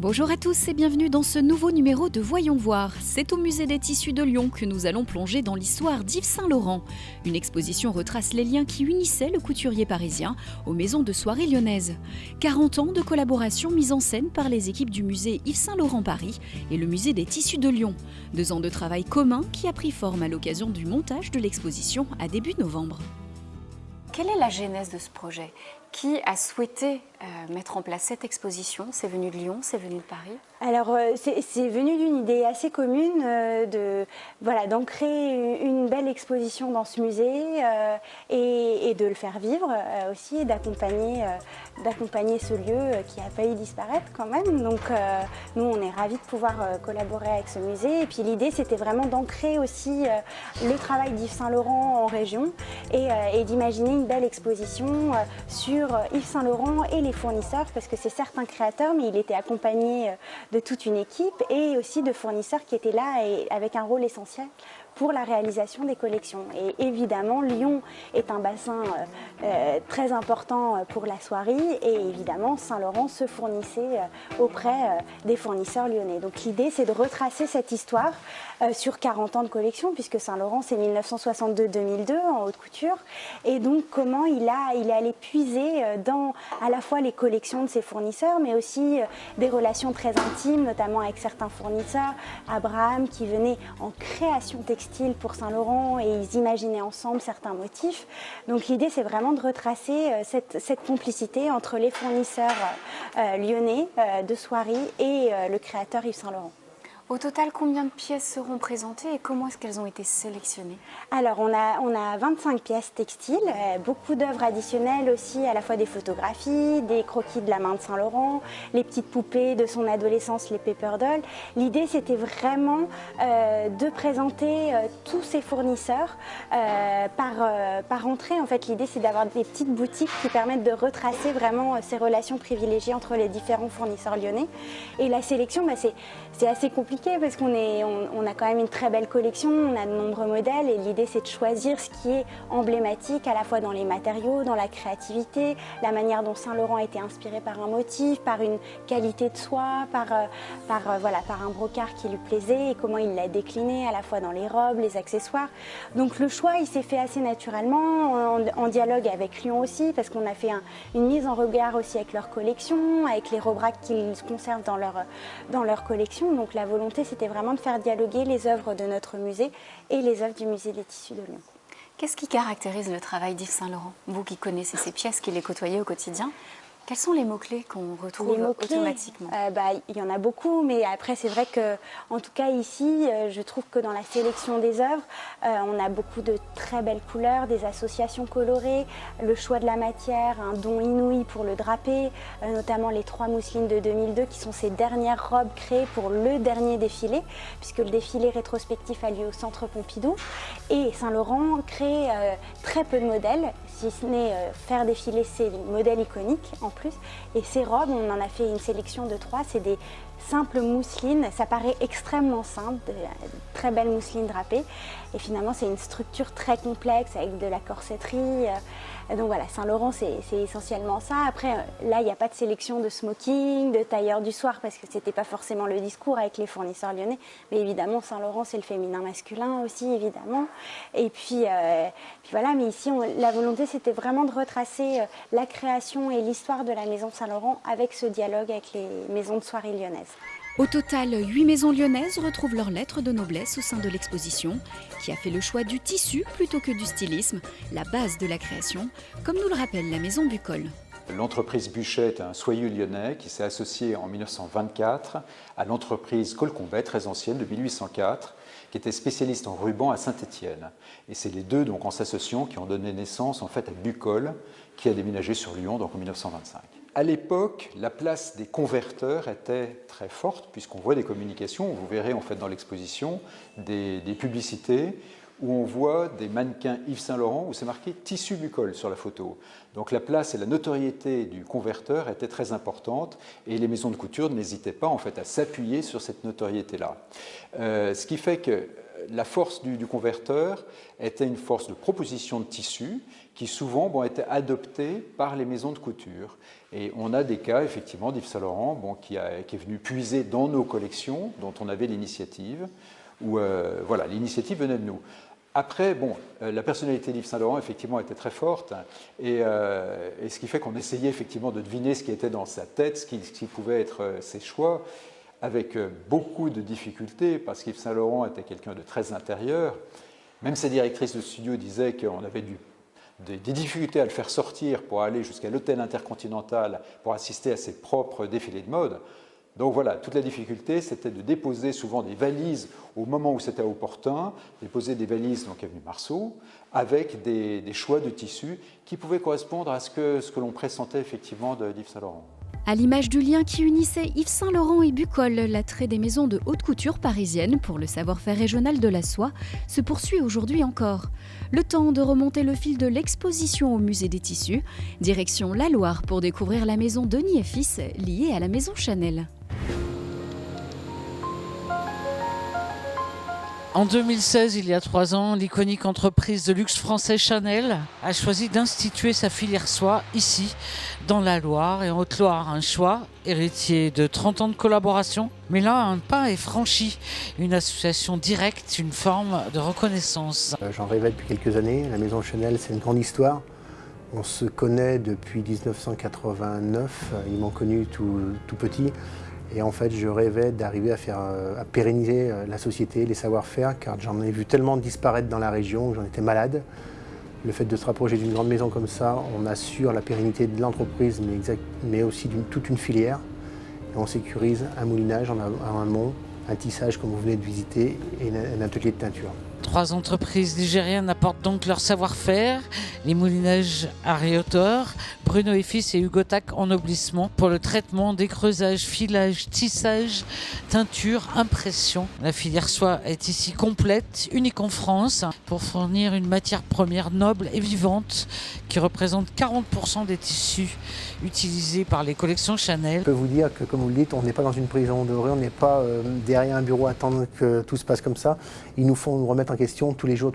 Bonjour à tous et bienvenue dans ce nouveau numéro de Voyons voir. C'est au musée des tissus de Lyon que nous allons plonger dans l'histoire d'Yves Saint Laurent. Une exposition retrace les liens qui unissaient le couturier parisien aux maisons de soirée lyonnaises. 40 ans de collaboration mise en scène par les équipes du musée Yves Saint Laurent Paris et le musée des tissus de Lyon. 2 ans de travail commun qui a pris forme à l'occasion du montage de l'exposition à début novembre. Quelle est la genèse de ce projet ? Qui a souhaité mettre en place cette exposition? C'est venu de Lyon, c'est venu de Paris? Alors, c'est venu d'une idée assez commune d'ancrer une belle exposition dans ce musée et de le faire vivre aussi, et d'accompagner ce lieu qui a failli disparaître quand même. Donc, nous, on est ravis de pouvoir collaborer avec ce musée. Et puis, l'idée, c'était vraiment d'ancrer aussi le travail d'Yves Saint Laurent en région et d'imaginer une belle exposition sur Yves Saint Laurent et les fournisseurs, parce que c'est certes un créateur, mais il était accompagné de toute une équipe et aussi de fournisseurs qui étaient là et avec un rôle essentiel pour la réalisation des collections. Et évidemment, Lyon est un bassin très important pour la soierie et évidemment, Saint Laurent se fournissait auprès des fournisseurs lyonnais. Donc l'idée, c'est de retracer cette histoire sur 40 ans de collection, puisque Saint Laurent, c'est 1962-2002 en haute couture. Et donc, comment il est allé puiser dans à la fois les collections de ses fournisseurs, mais aussi des relations très intimes, notamment avec certains fournisseurs. Abraham, qui venait en création textile pour Saint Laurent et ils imaginaient ensemble certains motifs. Donc l'idée, c'est vraiment de retracer cette complicité entre les fournisseurs lyonnais de soierie et le créateur Yves Saint Laurent. Au total, combien de pièces seront présentées et comment est-ce qu'elles ont été sélectionnées? Alors, on a 25 pièces textiles, beaucoup d'œuvres additionnelles aussi, à la fois des photographies, des croquis de la main de Saint Laurent, les petites poupées de son adolescence, les paper dolls. L'idée, c'était vraiment de présenter tous ces fournisseurs par entrée. En fait, l'idée, c'est d'avoir des petites boutiques qui permettent de retracer vraiment ces relations privilégiées entre les différents fournisseurs lyonnais. Et la sélection, c'est assez compliqué, parce qu'on a quand même une très belle collection, on a de nombreux modèles et l'idée, c'est de choisir ce qui est emblématique à la fois dans les matériaux, dans la créativité, la manière dont Saint Laurent a été inspiré par un motif, par une qualité de soie, par un brocart qui lui plaisait et comment il l'a décliné à la fois dans les robes, les accessoires. Donc le choix, il s'est fait assez naturellement, en dialogue avec Lyon aussi, parce qu'on a fait une mise en regard aussi avec leur collection, avec les rebraques qu'ils conservent dans leur collection. Donc la volonté, c'était vraiment de faire dialoguer les œuvres de notre musée et les œuvres du musée des tissus de Lyon. Qu'est-ce qui caractérise le travail d'Yves Saint Laurent? Vous qui connaissez ces pièces, qui les côtoyez au quotidien, quels sont les mots-clés qu'on retrouve automatiquement? Il y en a beaucoup, mais après, c'est vrai que, en tout cas ici, je trouve que dans la sélection des œuvres, on a beaucoup de très belles couleurs, des associations colorées, le choix de la matière, un don inouï pour le drapé, notamment les 3 mousselines de 2002 qui sont ces dernières robes créées pour le dernier défilé, puisque le défilé rétrospectif a lieu au Centre Pompidou. Et Saint Laurent crée très peu de modèles, si ce n'est faire défiler ses modèles iconiques en plus. Et ces robes, on en a fait une sélection de 3, c'est des simples mousselines, ça paraît extrêmement simple, de très belles mousselines drapées. Et finalement, c'est une structure très complexe avec de la corsetterie. Donc voilà, Saint Laurent, c'est essentiellement ça. Après, là, il n'y a pas de sélection de smoking, de tailleur du soir, parce que ce n'était pas forcément le discours avec les fournisseurs lyonnais. Mais évidemment, Saint Laurent, c'est le féminin masculin aussi, évidemment. Et puis voilà, mais ici, la volonté, c'était vraiment de retracer la création et l'histoire de la maison Saint Laurent avec ce dialogue avec les maisons de soirée lyonnaises. Au total, 8 maisons lyonnaises retrouvent leur lettre de noblesse au sein de l'exposition, qui a fait le choix du tissu plutôt que du stylisme, la base de la création, comme nous le rappelle la maison Bucol. L'entreprise Buchet est un soyeux lyonnais qui s'est associé en 1924 à l'entreprise Colcombet, très ancienne, de 1804, qui était spécialiste en ruban à Saint-Étienne. Et c'est les deux, donc en s'associant, qui ont donné naissance en fait à Bucol, qui a déménagé sur Lyon donc en 1925. À l'époque, la place des converteurs était très forte, puisqu'on voit des communications, vous verrez en fait dans l'exposition des publicités où on voit des mannequins Yves Saint Laurent où c'est marqué « tissu Bucol » sur la photo. Donc la place et la notoriété du converteur étaient très importantes et les maisons de couture n'hésitaient pas en fait à s'appuyer sur cette notoriété-là. Ce qui fait que la force du converteur était une force de proposition de tissu qui souvent était adoptée par les maisons de couture. Et on a des cas effectivement d'Yves Saint Laurent qui est venu puiser dans nos collections dont on avait l'initiative, où voilà, l'initiative venait de nous. Après, la personnalité d'Yves Saint Laurent, effectivement, était très forte, et ce qui fait qu'on essayait effectivement de deviner ce qui était dans sa tête, ce qui pouvait être ses choix, avec beaucoup de difficultés, parce qu'Yves Saint Laurent était quelqu'un de très intérieur. Même sa directrice de studio disait qu'on avait des difficultés à le faire sortir pour aller jusqu'à l'hôtel Intercontinental pour assister à ses propres défilés de mode. Donc voilà, toute la difficulté, c'était de déposer souvent des valises au moment où c'était opportun, déposer des valises, donc avenue Marceau, avec des choix de tissus qui pouvaient correspondre à ce que l'on pressentait effectivement d'Yves Saint Laurent. À l'image du lien qui unissait Yves Saint Laurent et Bucol, l'attrait des maisons de haute couture parisiennes pour le savoir-faire régional de la soie se poursuit aujourd'hui encore. Le temps de remonter le fil de l'exposition au musée des tissus, direction la Loire pour découvrir la maison Denis et Fils liée à la maison Chanel. En 2016, il y a 3 ans, l'iconique entreprise de luxe français Chanel a choisi d'instituer sa filière soie ici, dans la Loire et en Haute-Loire. Un choix héritier de 30 ans de collaboration. Mais là, un pas est franchi. Une association directe, une forme de reconnaissance. J'en rêvais depuis quelques années. La maison Chanel, c'est une grande histoire. On se connaît depuis 1989. Ils m'ont connu tout petit. Et en fait, je rêvais d'arriver à pérenniser la société, les savoir-faire, car j'en ai vu tellement disparaître dans la région, j'en étais malade. Le fait de se rapprocher d'une grande maison comme ça, on assure la pérennité de l'entreprise, mais aussi toute une filière. Et on sécurise un moulinage en amont, un tissage comme vous venez de visiter et un atelier de teinture. 3 entreprises ligériennes apportent donc leur savoir-faire, les moulinages Ariotor, Bruno et Fils et Hugo Tac ennoblissement pour le traitement, décreusage, filage, tissage, teinture, impression. La filière soie est ici complète, unique en France, pour fournir une matière première noble et vivante qui représente 40% des tissus utilisés par les collections Chanel. Je peux vous dire que, comme vous le dites, on n'est pas dans une prison dorée, on n'est pas derrière un bureau à attendre que tout se passe comme ça. Ils nous font nous remettre en question tous les jours.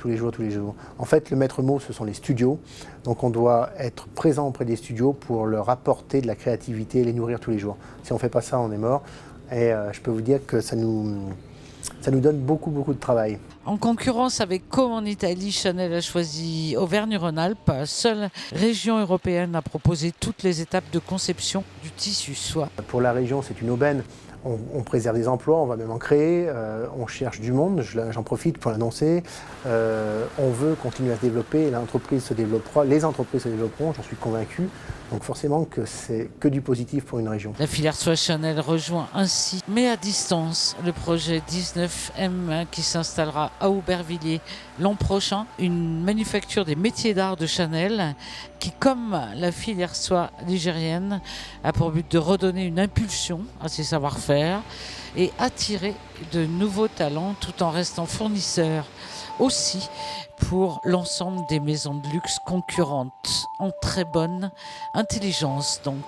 En fait, le maître mot, ce sont les studios. Donc on doit être présent auprès des studios pour leur apporter de la créativité et les nourrir tous les jours. Si on ne fait pas ça, on est mort. Et je peux vous dire que ça nous donne beaucoup de travail. En concurrence avec comme en Italie, Chanel a choisi Auvergne-Rhône-Alpes, seule région européenne à proposer toutes les étapes de conception du tissu soie. Pour la région, c'est une aubaine. On préserve des emplois, on va même en créer, on cherche du monde, j'en profite pour l'annoncer. On veut continuer à se développer, l'entreprise se développera, les entreprises se développeront, j'en suis convaincu. Donc forcément que c'est que du positif pour une région. La filière soie Chanel rejoint ainsi, mais à distance, le projet 19M qui s'installera à Aubervilliers l'an prochain. Une manufacture des métiers d'art de Chanel qui, comme la filière soie ligérienne, a pour but de redonner une impulsion à ses savoir-faire et attirer de nouveaux talents tout en restant fournisseur aussi pour l'ensemble des maisons de luxe concurrentes en très bonne intelligence donc.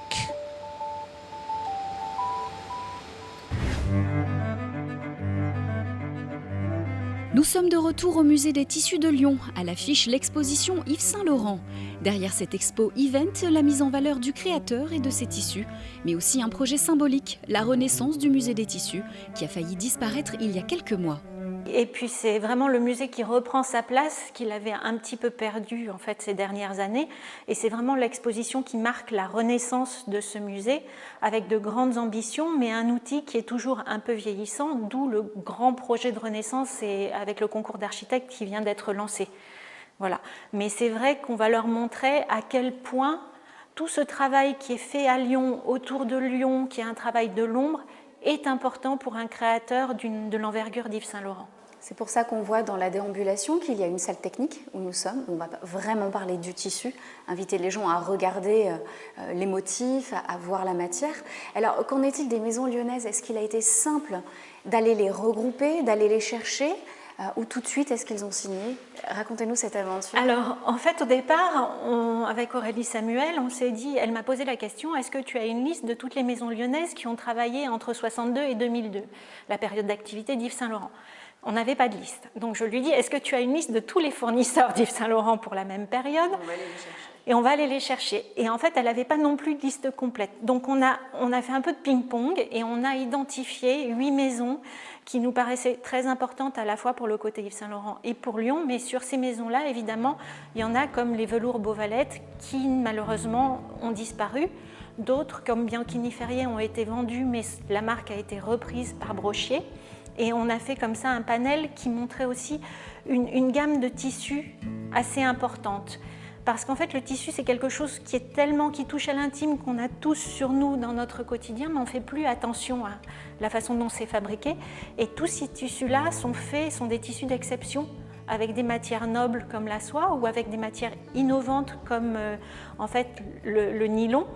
Nous sommes de retour au musée des tissus de Lyon, à l'affiche l'exposition Yves Saint Laurent. Derrière cette expo event, la mise en valeur du créateur et de ses tissus, mais aussi un projet symbolique, la renaissance du musée des tissus, qui a failli disparaître il y a quelques mois. Et puis c'est vraiment le musée qui reprend sa place, qu'il avait un petit peu perdu en fait ces dernières années. Et c'est vraiment l'exposition qui marque la renaissance de ce musée, avec de grandes ambitions, mais un outil qui est toujours un peu vieillissant, d'où le grand projet de renaissance et avec le concours d'architectes qui vient d'être lancé. Voilà. Mais c'est vrai qu'on va leur montrer à quel point tout ce travail qui est fait à Lyon, autour de Lyon, qui est un travail de l'ombre, est important pour un créateur de l'envergure d'Yves Saint Laurent. C'est pour ça qu'on voit dans la déambulation qu'il y a une salle technique où nous sommes. On va vraiment parler du tissu, inviter les gens à regarder les motifs, à voir la matière. Alors, qu'en est-il des maisons lyonnaises? Est-ce qu'il a été simple d'aller les regrouper, d'aller les chercher ou tout de suite, est-ce qu'ils ont signé? Racontez-nous cette aventure. Alors, en fait, au départ, avec Aurélie Samuel, on s'est dit, elle m'a posé la question, est-ce que tu as une liste de toutes les maisons lyonnaises qui ont travaillé entre 62 et 2002, la période d'activité d'Yves Saint Laurent? On n'avait pas de liste. Donc je lui dis, est-ce que tu as une liste de tous les fournisseurs d'Yves Saint Laurent pour la même période? On va aller les chercher. Et on va aller les chercher. Et en fait, elle n'avait pas non plus de liste complète. Donc on a fait un peu de ping-pong et on a identifié 8 maisons qui nous paraissaient très importantes à la fois pour le côté Yves Saint Laurent et pour Lyon. Mais sur ces maisons-là, évidemment, il y en a comme les velours Beauvalette qui malheureusement ont disparu. D'autres, comme Bianchini-Ferrier, ont été vendus, mais la marque a été reprise par Brochier. Et on a fait comme ça un panel qui montrait aussi une gamme de tissus assez importante. Parce qu'en fait, le tissu, c'est quelque chose qui touche à l'intime, qu'on a tous sur nous dans notre quotidien, mais on ne fait plus attention à la façon dont c'est fabriqué. Et tous ces tissus-là sont des tissus d'exception, avec des matières nobles comme la soie ou avec des matières innovantes comme en fait le nylon,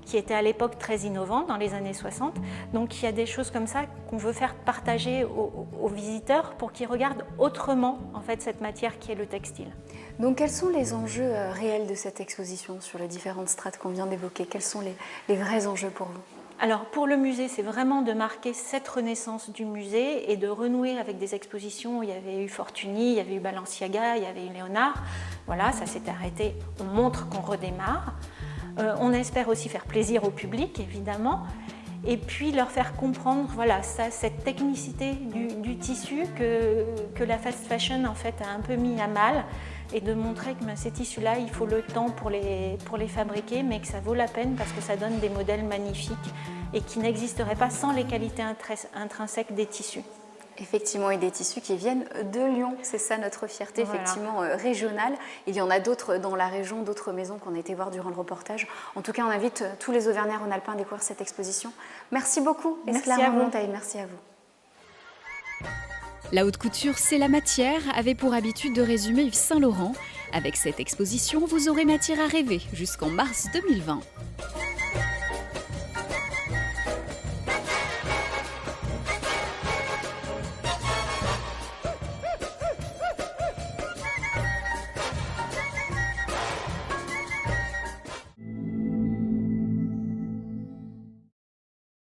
qui était à l'époque très innovant dans les années 60. Donc il y a des choses comme ça qu'on veut faire partager aux visiteurs pour qu'ils regardent autrement en fait cette matière qui est le textile. Donc quels sont les enjeux réels de cette exposition sur les différentes strates qu'on vient d'évoquer? Quels sont les vrais enjeux pour vous? Alors pour le musée, c'est vraiment de marquer cette renaissance du musée et de renouer avec des expositions. Il y avait eu Fortuny, il y avait eu Balenciaga, il y avait eu Léonard. Voilà, ça s'est arrêté. On montre qu'on redémarre. On espère aussi faire plaisir au public, évidemment, et puis leur faire comprendre voilà, cette technicité du tissu que la fast fashion en fait, a un peu mis à mal, et de montrer que ces tissus-là, il faut le temps pour les fabriquer, mais que ça vaut la peine parce que ça donne des modèles magnifiques et qui n'existeraient pas sans les qualités intrinsèques des tissus. Effectivement, et des tissus qui viennent de Lyon, c'est ça notre fierté, voilà. Effectivement régionale. Il y en a d'autres dans la région, d'autres maisons qu'on a été voir durant le reportage. En tout cas, on invite tous les Auvergnats-Rhône-Alpins à découvrir cette exposition. Merci beaucoup, Esclare Montaille, merci à vous. La haute couture, c'est la matière, avait pour habitude de résumer Yves Saint Laurent. Avec cette exposition, vous aurez matière à rêver jusqu'en mars 2020.